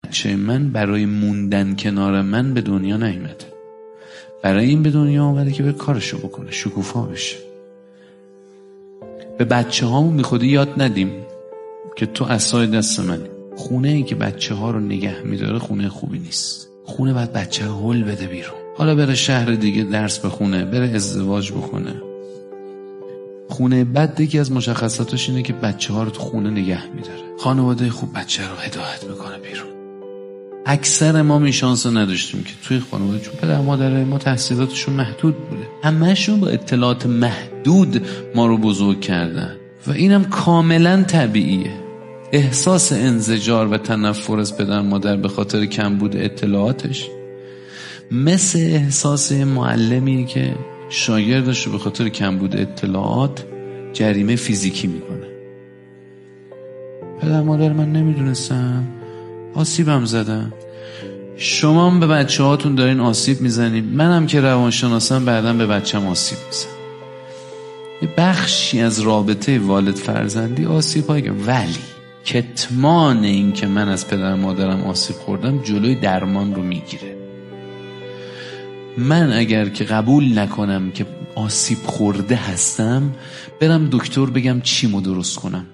بچه من برای موندن کنار من به دنیا نیومده، برای این به دنیا آمده که به کارشو بکنه، شکوفا بشه. به بچه هامون بی خودی یاد ندیم که تو عصای دست منی. خونه ای که بچه ها رو نگه میداره خونه خوبی نیست. خونه باید بچه ها هل بده بیرون، حالا بره شهر دیگه درس بخونه، بره ازدواج بکنه. خونه بد یکی از مشخصاتش اینه که بچه ها رو تو خونه نگه میداره. خانواده خوب بچه رو هدایت میکنه بیرون. اکثر ما این شانس رو نداشتیم که توی خانواده، چون پدر مادر ما تحصیلاتشون محدود بوده، همه‌شون با اطلاعات محدود ما رو بزرگ کردن و اینم کاملا طبیعیه. احساس انزجار و تنفر از پدر مادر به خاطر کمبود اطلاعاتش مثل احساس معلمی که شاگردش رو به خاطر کمبود اطلاعات جریمه فیزیکی میکنه. پدر مادر من نمیدونستم، آسیبم زدم. شما هم به بچه هاتون دارین آسیب میزنید، منم که روانشناسم بعدم به بچم آسیب میزنم. یه بخشی از رابطه والد فرزندی آسیب هایی، ولی کتمان این که من از پدر مادرم آسیب خوردم جلوی درمان رو میگیره. من اگر که قبول نکنم که آسیب خورده هستم، برم دکتر بگم چیمو درست کنم.